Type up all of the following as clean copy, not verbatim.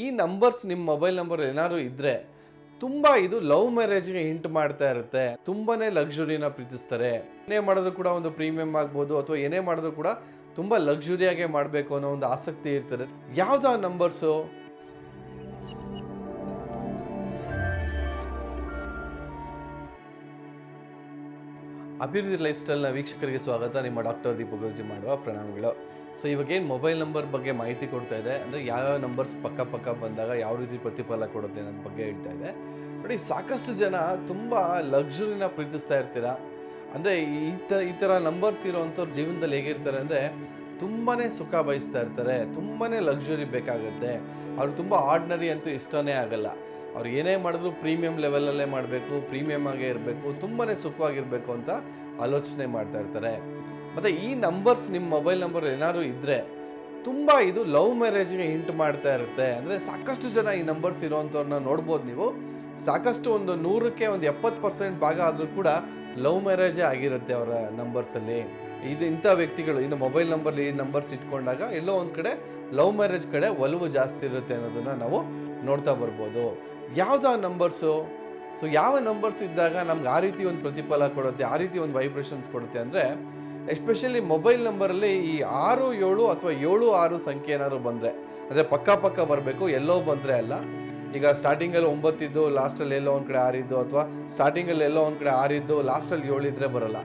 ಈ ನಂಬರ್ಸ್ ನಿಮ್ಮ mobile number ಏನಾದ್ರು ಇದ್ರೆ ತುಂಬಾ ಇದು ಲವ್ ಮ್ಯಾರೇಜ್ಗೆ ಹಿಂಟ್ ಮಾಡ್ತಾ ಇರುತ್ತೆ. ತುಂಬಾನೇ ಲಕ್ಸುರಿನ ಪ್ರೀತಿಸ್ತಾರೆ. ಏನೇ ಮಾಡಿದ್ರು ಕೂಡ ಒಂದು ಪ್ರೀಮಿಯಂ ಆಗ್ಬೋದು ಅಥವಾ ಏನೇ ಮಾಡಿದ್ರು ಕೂಡ ತುಂಬಾ ಲಕ್ಸುರಿಯಾಗೆ ಮಾಡಬೇಕು ಅನ್ನೋ ಒಂದು ಆಸಕ್ತಿ ಇರ್ತದೆ. ಯಾವ್ದು ಆ ನಂಬರ್ಸು? ಅಭಿವೃದ್ಧಿ ಲೈಫ್ ಸ್ಟೈಲ್ನ ವೀಕ್ಷಕರಿಗೆ ಸ್ವಾಗತ. ನಿಮ್ಮ ಡಾಕ್ಟರ್ ದೀಪಕ್ ಗುರೂಜಿ ಮಾಡುವ ಪ್ರಣಾಮಗಳು. ಸೊ ಇವಾಗೇನು ಮೊಬೈಲ್ ನಂಬರ್ ಬಗ್ಗೆ ಮಾಹಿತಿ ಕೊಡ್ತಾ ಇದೆ ಅಂದರೆ ಯಾವ್ಯಾವ ನಂಬರ್ಸ್ ಪಕ್ಕ ಬಂದಾಗ ಯಾವ ರೀತಿ ಪ್ರತಿಫಲ ಕೊಡುತ್ತೆ ಅನ್ನೋದ್ರ ಬಗ್ಗೆ ಹೇಳ್ತಾ ಇದೆ. ನೋಡಿ, ಸಾಕಷ್ಟು ಜನ ತುಂಬ ಲಕ್ಸುರಿನ ಪ್ರೀತಿಸ್ತಾ ಇರ್ತೀರಾ. ಅಂದರೆ ಈ ಥರ ನಂಬರ್ಸ್ ಇರೋವಂಥವ್ರ ಜೀವನದಲ್ಲಿ ಹೇಗಿರ್ತಾರೆ ಅಂದರೆ ತುಂಬಾ ಸುಖ ಬಯಸ್ತಾ ಇರ್ತಾರೆ, ತುಂಬಾ ಲಕ್ಸುರಿ ಬೇಕಾಗುತ್ತೆ. ಅವ್ರು ತುಂಬ ಆರ್ಡಿನರಿ ಅಂತೂ ಇಷ್ಟನೇ ಆಗಲ್ಲ. ಅವ್ರು ಏನೇ ಮಾಡಿದ್ರು ಪ್ರೀಮಿಯಂ ಲೆವೆಲಲ್ಲೇ ಮಾಡಬೇಕು, ಪ್ರೀಮಿಯಮ್ ಆಗೇ ಇರಬೇಕು, ತುಂಬಾ ಸುಖವಾಗಿರಬೇಕು ಅಂತ ಆಲೋಚನೆ ಮಾಡ್ತಾ ಇರ್ತಾರೆ. ಮತ್ತು ಈ ನಂಬರ್ಸ್ ನಿಮ್ಮ ಮೊಬೈಲ್ ನಂಬರ್ ಏನಾದ್ರು ಇದ್ದರೆ ತುಂಬ ಇದು ಲವ್ ಮ್ಯಾರೇಜ್ಗೆ ಹಿಂಟ್ ಮಾಡ್ತಾ ಇರುತ್ತೆ. ಅಂದರೆ ಸಾಕಷ್ಟು ಜನ ಈ ನಂಬರ್ಸ್ ಇರೋವಂಥವ್ರನ್ನ ನೋಡ್ಬೋದು ನೀವು. ಸಾಕಷ್ಟು ಒಂದು 100ಕ್ಕೆ ಒಂದು 70% ಭಾಗ ಆದರೂ ಕೂಡ ಲವ್ ಮ್ಯಾರೇಜೇ ಆಗಿರುತ್ತೆ ಅವರ ನಂಬರ್ಸಲ್ಲಿ. ಇಂಥ ವ್ಯಕ್ತಿಗಳು ಇನ್ನು ಮೊಬೈಲ್ ನಂಬರ್ಲಿ ಈ ನಂಬರ್ಸ್ ಇಟ್ಕೊಂಡಾಗ ಎಲ್ಲೋ ಒಂದು ಕಡೆ ಲವ್ ಮ್ಯಾರೇಜ್ ಕಡೆ ಒಲವು ಜಾಸ್ತಿ ಇರುತ್ತೆ ಅನ್ನೋದನ್ನು ನಾವು ನೋಡ್ತಾ ಬರ್ಬೋದು. ಯಾವುದು ಆ ನಂಬರ್ಸು? ಸೊ ಯಾವ ನಂಬರ್ಸ್ ಇದ್ದಾಗ ನಮ್ಗೆ ಆ ರೀತಿ ಒಂದು ಪ್ರತಿಫಲ ಕೊಡುತ್ತೆ, ಆ ರೀತಿ ಒಂದು ವೈಬ್ರೇಷನ್ಸ್ ಕೊಡುತ್ತೆ ಅಂದರೆ ಎಸ್ಪೆಷಲಿ ಮೊಬೈಲ್ ನಂಬರಲ್ಲಿ ಈ 6, 7 ಅಥವಾ 7, 6 ಸಂಖ್ಯೆ ಏನಾದ್ರು ಬಂದರೆ, ಅಂದರೆ ಪಕ್ಕ ಬರಬೇಕು, ಎಲ್ಲೋ ಬಂದರೆ ಅಲ್ಲ. ಈಗ ಸ್ಟಾರ್ಟಿಂಗಲ್ಲಿ 9 ಇದ್ದು ಲಾಸ್ಟಲ್ಲಿ ಎಲ್ಲೋ ಒಂದು ಕಡೆ 6 ಇದ್ದು, ಅಥವಾ ಸ್ಟಾರ್ಟಿಂಗಲ್ಲಿ ಎಲ್ಲೋ ಒಂದು ಕಡೆ 6 ಇದ್ದು ಲಾಸ್ಟಲ್ಲಿ 7 ಇದ್ದರೆ ಬರೋಲ್ಲ.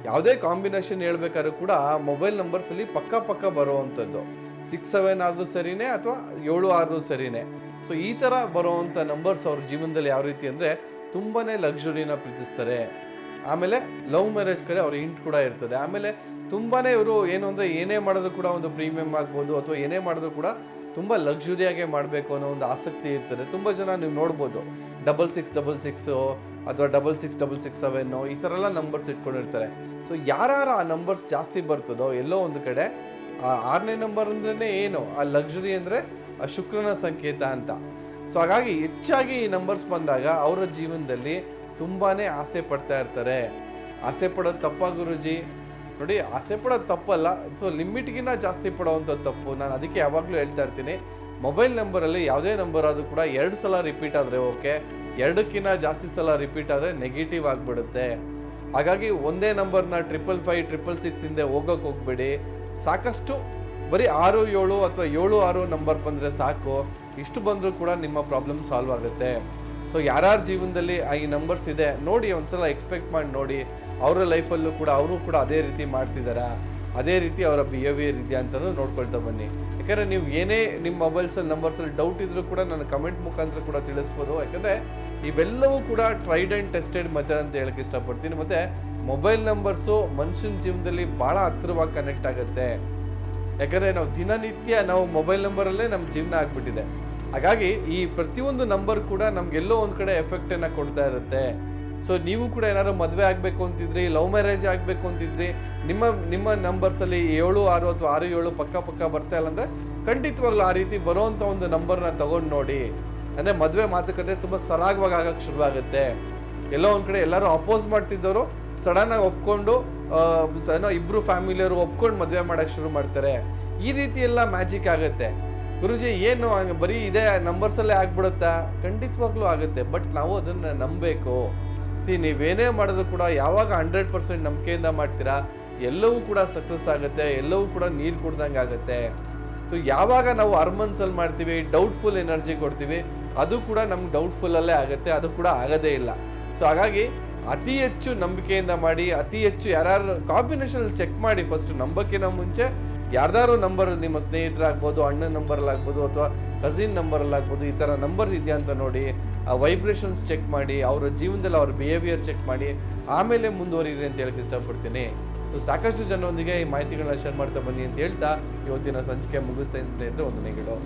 ಯಾವುದೇ ಕಾಂಬಿನೇಷನ್ ಹೇಳ್ಬೇಕಾದ್ರೂ ಕೂಡ ಮೊಬೈಲ್ ನಂಬರ್ಸಲ್ಲಿ ಪಕ್ಕ ಬರುವಂಥದ್ದು 6, 7 ಆದರೂ ಸರಿನೇ ಅಥವಾ 7, 6 ಸರಿನೇ. ಸೊ ಈ ಥರ ಬರೋವಂಥ ನಂಬರ್ಸ್ ಅವ್ರ ಜೀವನದಲ್ಲಿ ಯಾವ ರೀತಿ ಅಂದರೆ ತುಂಬಾ ಲಕ್ಸುರಿನ ಪ್ರೀತಿಸ್ತಾರೆ. ಆಮೇಲೆ ಲವ್ ಮ್ಯಾರೇಜ್ ಕಡೆ ಅವ್ರ ಹಿಂಟ್ ಕೂಡ ಇರ್ತದೆ. ಆಮೇಲೆ ತುಂಬಾ ಇವರು ಏನು ಅಂದರೆ ಏನೇ ಮಾಡಿದ್ರು ಕೂಡ ಒಂದು ಪ್ರೀಮಿಯಂ ಆಗ್ಬೋದು ಅಥವಾ ಏನೇ ಮಾಡಿದ್ರು ಕೂಡ ತುಂಬ ಲಕ್ಸುರಿಯಾಗೆ ಮಾಡಬೇಕು ಅನ್ನೋ ಒಂದು ಆಸಕ್ತಿ ಇರ್ತದೆ. ತುಂಬ ಜನ ನೀವು ನೋಡ್ಬೋದು 6666 ಅಥವಾ 6667 ಈ ಥರ ಎಲ್ಲ ನಂಬರ್ಸ್ ಇಟ್ಕೊಂಡಿರ್ತಾರೆ. ಸೊ ಯಾರು ಆ ನಂಬರ್ಸ್ ಜಾಸ್ತಿ ಬರ್ತದೋ ಎಲ್ಲೋ ಒಂದು ಕಡೆ ಆ 6ನೇ ನಂಬರ್ ಅಂದ್ರೇ ಏನು, ಆ ಲಕ್ಸುರಿ ಅಂದರೆ ಆ ಶುಕ್ರನ ಸಂಕೇತ ಅಂತ. ಸೊ ಹಾಗಾಗಿ ಹೆಚ್ಚಾಗಿ ಈ ನಂಬರ್ಸ್ ಬಂದಾಗ ಅವರ ಜೀವನದಲ್ಲಿ ತುಂಬಾ ಆಸೆ ಪಡ್ತಾ ಇರ್ತಾರೆ. ಆಸೆ ಪಡೋದು ತಪ್ಪ ಗುರೂಜಿ? ನೋಡಿ, ಆಸೆ ಪಡೋದು ತಪ್ಪಲ್ಲ, ಸೊ ಲಿಮಿಟ್ಗಿನ್ನ ಜಾಸ್ತಿ ಪಡೋವಂಥದ್ದು ತಪ್ಪು. ನಾನು ಅದಕ್ಕೆ ಯಾವಾಗಲೂ ಹೇಳ್ತಾ ಇರ್ತೀನಿ, ಮೊಬೈಲ್ ನಂಬರಲ್ಲಿ ಯಾವುದೇ ನಂಬರ್ ಆದರೂ ಕೂಡ 2 ಸಲ ರಿಪೀಟ್ ಆದರೆ ಓಕೆ, 2ಕ್ಕಿಂತ ಜಾಸ್ತಿ ಸಲ ರಿಪೀಟ್ ಆದರೆ ನೆಗೆಟಿವ್ ಆಗಿಬಿಡುತ್ತೆ. ಹಾಗಾಗಿ ಒಂದೇ ನಂಬರ್ನ 555, 666 ಹಿಂದೆ ಹೋಗಬೇಡಿ. ಸಾಕಷ್ಟು ಬರೀ 6, 7 ಅಥವಾ 7, 6 ನಂಬರ್ ಬಂದರೆ ಸಾಕು. ಇಷ್ಟು ಬಂದರೂ ಕೂಡ ನಿಮ್ಮ ಪ್ರಾಬ್ಲಮ್ ಸಾಲ್ವ್ ಆಗುತ್ತೆ. ಸೊ ಯಾರ್ಯಾರ ಜೀವನದಲ್ಲಿ ಈ ನಂಬರ್ಸ್ ಇದೆ ನೋಡಿ, ಒಂದ್ಸಲ ಎಕ್ಸ್ಪೆಕ್ಟ್ ಮಾಡಿ ನೋಡಿ. ಅವರ ಲೈಫಲ್ಲೂ ಕೂಡ ಅವರು ಕೂಡ ಅದೇ ರೀತಿ ಮಾಡ್ತಿದ್ದಾರಾ, ಅದೇ ರೀತಿ ಅವರ ಬಿಹೇವಿಯರ್ ಇದೆಯಾ ಅಂತಲೂ ನೋಡ್ಕೊಳ್ತಾ ಬನ್ನಿ. ಯಾಕಂದರೆ ನೀವು ಏನೇ ನಿಮ್ಮ ಮೊಬೈಲ್ಸಲ್ಲಿ ನಂಬರ್ಸಲ್ಲಿ ಡೌಟ್ ಇದ್ರೂ ಕೂಡ ನನ್ನ ಕಮೆಂಟ್ ಮುಖಾಂತರ ಕೂಡ ತಿಳಿಸ್ಬೋದು. ಯಾಕಂದರೆ ಇವೆಲ್ಲವೂ ಕೂಡ ಟ್ರೈಡ್ ಆ್ಯಂಡ್ ಟೆಸ್ಟೆಡ್ ಮೆಥಡ್ ಅಂತ ಹೇಳಕ್ಕೆ ಇಷ್ಟಪಡ್ತೀನಿ. ಮತ್ತು ಮೊಬೈಲ್ ನಂಬರ್ಸು ಮನುಷ್ಯನ ಜೀವನದಲ್ಲಿ ಭಾಳ ಹತ್ತಿರವಾಗಿ ಕನೆಕ್ಟ್ ಆಗುತ್ತೆ. ಯಾಕಂದರೆ ನಾವು ದಿನನಿತ್ಯ ನಾವು ಮೊಬೈಲ್ ನಂಬರಲ್ಲೇ ನಮ್ಮ ಜೀವನ ಆಗಿಬಿಟ್ಟಿದೆ. ಹಾಗಾಗಿ ಈ ಪ್ರತಿಯೊಂದು ನಂಬರ್ ಕೂಡ ನಮಗೆಲ್ಲೋ ಒಂದು ಕಡೆ ಎಫೆಕ್ಟನ್ನು ಕೊಡ್ತಾ ಇರುತ್ತೆ. ಸೊ ನೀವು ಕೂಡ ಏನಾದ್ರು ಮದುವೆ ಆಗಬೇಕು ಅಂತಿದ್ರಿ, ಲವ್ ಮ್ಯಾರೇಜ್ ಆಗಬೇಕು ಅಂತಿದ್ರಿ, ನಿಮ್ಮ ನಂಬರ್ಸಲ್ಲಿ 7, 6 ಅಥವಾ 6, 7 ಪಕ್ಕ ಬರ್ತಾ ಇಲ್ಲ ಅಂದರೆ ಖಂಡಿತವಾಗ್ಲೂ ಆ ರೀತಿ ಬರೋವಂಥ ಒಂದು ನಂಬರ್ನ ತಗೊಂಡು ನೋಡಿ. ಅಂದರೆ ಮದುವೆ ಮಾತುಕತೆ ತುಂಬ ಸರಾಗವಾಗಿ ಆಗಕ್ಕೆ ಶುರುವಾಗುತ್ತೆ. ಎಲ್ಲೋ ಒಂದು ಕಡೆ ಎಲ್ಲರೂ ಅಪೋಸ್ ಮಾಡ್ತಿದ್ದವರು ಸಡನ್ನಾಗಿ ಒಪ್ಕೊಂಡು ಇಬ್ಬರು ಫ್ಯಾಮಿಲಿಯವರು ಒಪ್ಕೊಂಡು ಮದುವೆ ಮಾಡೋಕ್ಕೆ ಶುರು ಮಾಡ್ತಾರೆ. ಈ ರೀತಿ ಎಲ್ಲ ಮ್ಯಾಜಿಕ್ ಆಗುತ್ತೆ. ಗುರುಜಿ ಏನು ಬರೀ ಇದೇ ನಂಬರ್ಸಲ್ಲೇ ಆಗ್ಬಿಡುತ್ತಾ? ಖಂಡಿತವಾಗ್ಲೂ ಆಗುತ್ತೆ, ಬಟ್ ನಾವು ಅದನ್ನು ನಂಬಬೇಕು. ನೀವೇನೇ ಮಾಡಿದ್ರು ಕೂಡ ಯಾವಾಗ 100% ನಂಬಿಕೆಯಿಂದ ಮಾಡ್ತೀರಾ ಎಲ್ಲವೂ ಕೂಡ ಸಕ್ಸಸ್ ಆಗುತ್ತೆ, ಎಲ್ಲವೂ ಕೂಡ ನೀರು ಕುಡ್ದಂಗೆ ಆಗುತ್ತೆ. ಸೊ ಯಾವಾಗ ನಾವು ಅರ್ಮನ್ಸಲ್ಲಿ ಮಾಡ್ತೀವಿ, ಡೌಟ್ಫುಲ್ ಎನರ್ಜಿ ಕೊಡ್ತೀವಿ, ಅದು ಕೂಡ ನಮ್ಗೆ ಡೌಟ್ಫುಲ್ಲಲ್ಲೇ ಆಗುತ್ತೆ, ಅದು ಕೂಡ ಆಗೋದೇ ಇಲ್ಲ. ಸೊ ಹಾಗಾಗಿ ಅತಿ ಹೆಚ್ಚು ನಂಬಿಕೆಯಿಂದ ಮಾಡಿ, ಅತಿ ಹೆಚ್ಚು ಯಾರು ಕಾಂಬಿನೇಷನಲ್ಲಿ ಚೆಕ್ ಮಾಡಿ. ಫಸ್ಟ್ ನಂಬಕ್ಕಿಂತ ಮುಂಚೆ ಯಾರ್ದಾರು ನಂಬರ್ ನಿಮ್ಮ ಸ್ನೇಹಿತರಾಗ್ಬೋದು, ಅಣ್ಣನ ನಂಬರಲ್ಲಾಗ್ಬೋದು ಅಥವಾ ಕಸಿನ್ ನಂಬರಲ್ಲಾಗ್ಬೋದು, ಈ ಥರ ನಂಬರ್ ಇದೆಯಾ ಅಂತ ನೋಡಿ, ಆ ವೈಬ್ರೇಷನ್ಸ್ ಚೆಕ್ ಮಾಡಿ, ಅವರ ಜೀವನದಲ್ಲಿ ಅವ್ರ ಬಿಹೇವಿಯರ್ ಚೆಕ್ ಮಾಡಿ, ಆಮೇಲೆ ಮುಂದುವರಿರಿ ಅಂತ ಹೇಳಕ್ಕೆ ಇಷ್ಟಪಡ್ತೀನಿ. ಸೊ ಸಾಕಷ್ಟು ಜನರೊಂದಿಗೆ ಈ ಮಾಹಿತಿಗಳನ್ನ ಶೇರ್ ಮಾಡ್ತಾ ಬನ್ನಿ ಅಂತ ಹೇಳ್ತಾ ಇವತ್ತಿನ ಸಂಚಿಕೆ ಮುಗಿಸ್ತಾ ಸ್ನೇಹಿತರೆ ವಂದನೆಗಳು.